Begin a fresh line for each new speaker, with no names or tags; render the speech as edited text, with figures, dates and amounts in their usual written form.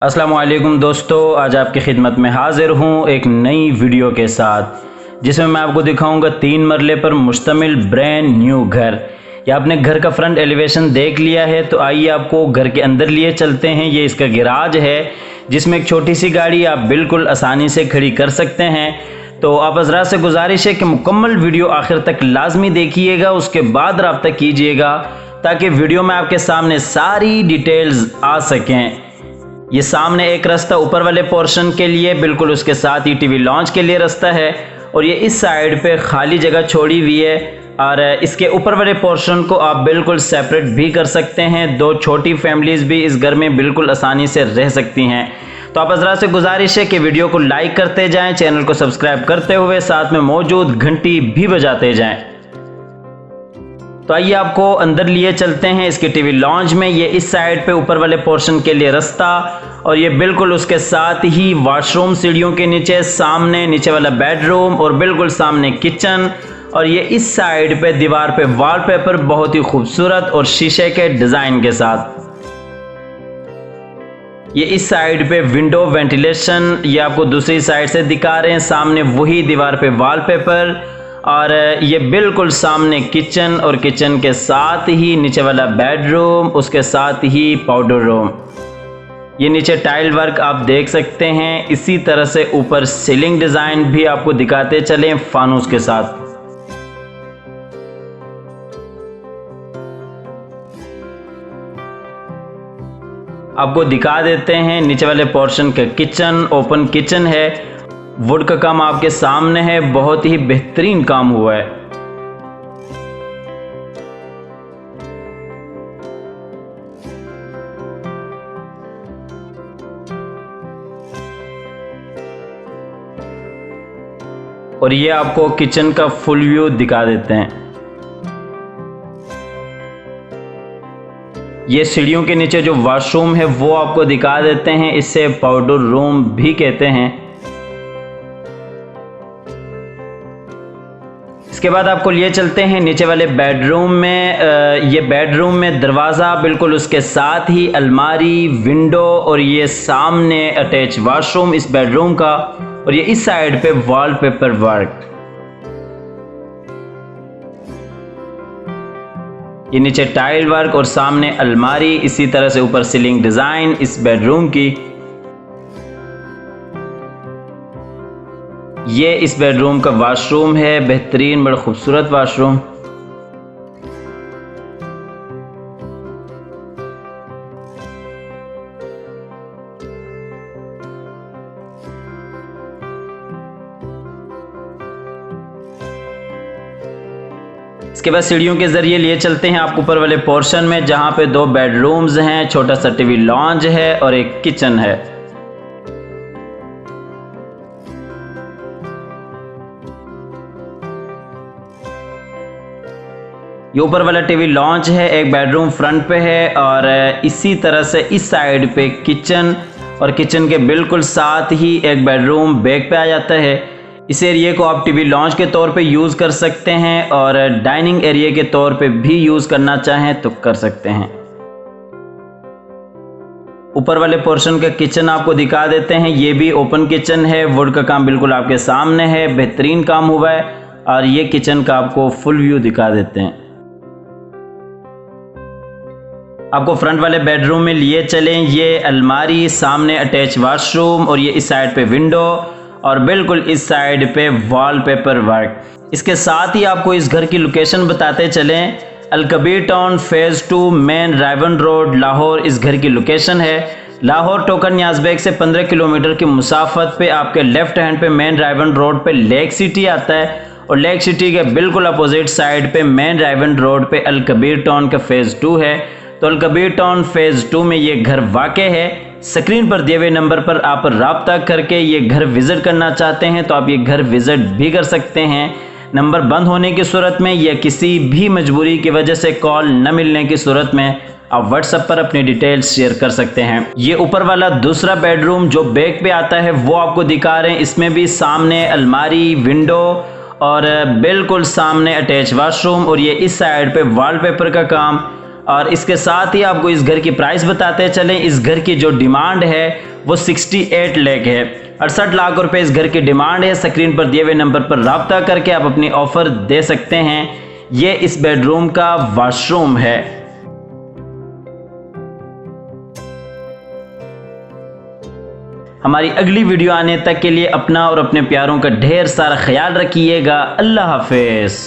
अस्सलाम वालेकुम दोस्तों, आज आपकी खिदमत में हाजिर हूँ एक नई वीडियो के साथ जिसमें मैं आपको दिखाऊंगा 3 मरले पर मुश्तमिल ब्रांड न्यू घर। या आपने घर का फ्रंट एलिवेशन देख लिया है तो आइए आपको घर के अंदर लिए चलते हैं। ये इसका गैराज है जिसमें एक छोटी सी गाड़ी आप बिल्कुल आसानी से खड़ी कर सकते हैं। तो आप हज़रात से गुजारिश है कि मुकम्मल वीडियो आखिर तक लाजमी देखिएगा, उसके बाद रब्ता कीजिएगा ताकि वीडियो में आपके सामने सारी डिटेल्स आ सकें। ये सामने एक रास्ता ऊपर वाले पोर्शन के लिए, बिल्कुल उसके साथ ही टीवी लॉन्च के लिए रास्ता है और ये इस साइड पे खाली जगह छोड़ी हुई है और इसके ऊपर वाले पोर्शन को आप बिल्कुल सेपरेट भी कर सकते हैं। 2 छोटी फैमिलीज़ भी इस घर में बिल्कुल आसानी से रह सकती हैं। तो आप हज़रात से गुजारिश है कि वीडियो को लाइक करते जाएं, चैनल को सब्सक्राइब करते हुए साथ में मौजूद घंटी भी बजाते जाएं। तो आइए आपको अंदर लिए चलते हैं इसके टीवी लॉन्च में। ये इस साइड पे ऊपर वाले पोर्शन के लिए रास्ता और ये बिल्कुल उसके साथ ही वॉशरूम, सीढ़ियों के नीचे सामने नीचे वाला बेडरूम और बिल्कुल सामने किचन। और ये इस साइड पे दीवार पे वॉलपेपर बहुत ही खूबसूरत और शीशे के डिज़ाइन के साथ। ये इस साइड पे विंडो वेंटिलेशन, ये आपको दूसरी साइड से दिखा रहे हैं, सामने वही दीवार पे वॉलपेपर और ये बिल्कुल सामने किचन और किचन के साथ ही नीचे वाला बेडरूम, उसके साथ ही पाउडर रूम। ये नीचे टाइल वर्क आप देख सकते हैं। इसी तरह से ऊपर सीलिंग डिज़ाइन भी आपको दिखाते चलें फानूस के साथ। आपको दिखा देते हैं नीचे वाले पोर्शन का किचन, ओपन किचन है। वुड का काम आपके सामने है, बहुत ही बेहतरीन काम हुआ है। और ये आपको किचन का फुल व्यू दिखा देते हैं। ये सीढ़ियों के नीचे जो वॉशरूम है वो आपको दिखा देते हैं, इसे पाउडर रूम भी कहते हैं। इसके बाद आपको लिए चलते हैं नीचे वाले बेडरूम में। ये बेडरूम में दरवाज़ा, बिल्कुल उसके साथ ही अलमारी, विंडो और ये सामने अटैच वॉशरूम इस बेडरूम का। और ये इस साइड पे वॉलपेपर वर्क। ये नीचे टाइल वर्क और सामने अलमारी, इसी तरह से ऊपर सीलिंग डिज़ाइन इस बेडरूम की। ये इस बेडरूम का वॉशरूम है, बेहतरीन बड़ा खूबसूरत वॉशरूम। इसके बाद सीढ़ियों के जरिए लिए चलते हैं आपको ऊपर वाले पोर्शन में, जहां पे 2 बेडरूम्स हैं, छोटा सा टीवी लॉन्च है और एक किचन है। ये ऊपर वाला टीवी लॉन्च है, एक बेडरूम फ्रंट पे है और इसी तरह से इस साइड पे किचन और किचन के बिल्कुल साथ ही एक बेडरूम बैक पे आ जाता है। इस एरिया को आप टीवी लॉन्च के तौर पे यूज़ कर सकते हैं और डाइनिंग एरिया के तौर पे भी यूज़ करना चाहें तो कर सकते हैं। ऊपर वाले पोर्शन का किचन आपको दिखा देते हैं। ये भी ओपन किचन है, वुड का काम बिल्कुल आपके सामने है, बेहतरीन काम हुआ है। और ये किचन का आपको फुल व्यू दिखा देते हैं। आपको फ्रंट वाले बेडरूम में लिए चलें। ये अलमारी, सामने अटैच वॉशरूम और ये इस साइड पे विंडो और बिल्कुल इस साइड पे वॉलपेपर वर्क। इसके साथ ही आपको इस घर की लोकेशन बताते चलें। Al Kabir town phase 2 main रायवन road Lahore इस घर की लोकेशन है। लाहौर टोकन न्याज़बेग से 15 किलोमीटर की मुसाफत पे आपके लेफ्ट हैंड पे मेन रायवन रोड पे लेक सिटी आता है और लेक सिटी के बिल्कुल अपोजिट साइड पे मेन रायवन रोड पे अलकबीर टाउन का फेज़ 2 है। तो अलकबीर टाउन फेज़ 2 में ये घर वाक़ है। स्क्रीन पर दिए हुए नंबर पर आप रब्ता करके ये घर विज़िट करना चाहते हैं तो आप ये घर विज़िट भी कर सकते हैं। नंबर बंद होने की सूरत में या किसी भी मजबूरी की वजह से कॉल न मिलने की सूरत में आप व्हाट्सएप पर अपनी डिटेल्स शेयर कर सकते हैं। ये ऊपर वाला दूसरा बेडरूम जो बैक पे आता है वो आपको दिखा रहे हैं। इसमें भी सामने अलमारी, विंडो और बिल्कुल सामने अटैच वॉशरूम और ये इस साइड पे वॉलपेपर का काम और इसके साथ ही आपको इस घर की प्राइस बताते चलें। इस घर की जो डिमांड है वो 68 लाख है। 68 लाख रुपए इस घर की डिमांड है। स्क्रीन पर दिए हुए नंबर पर राब्ता करके आप अपनी ऑफर दे सकते हैं। ये इस बेडरूम का वॉशरूम है। हमारी अगली वीडियो आने तक के लिए अपना और अपने प्यारों का ढेर सारा ख्याल रखिएगा। अल्लाह हाफिज।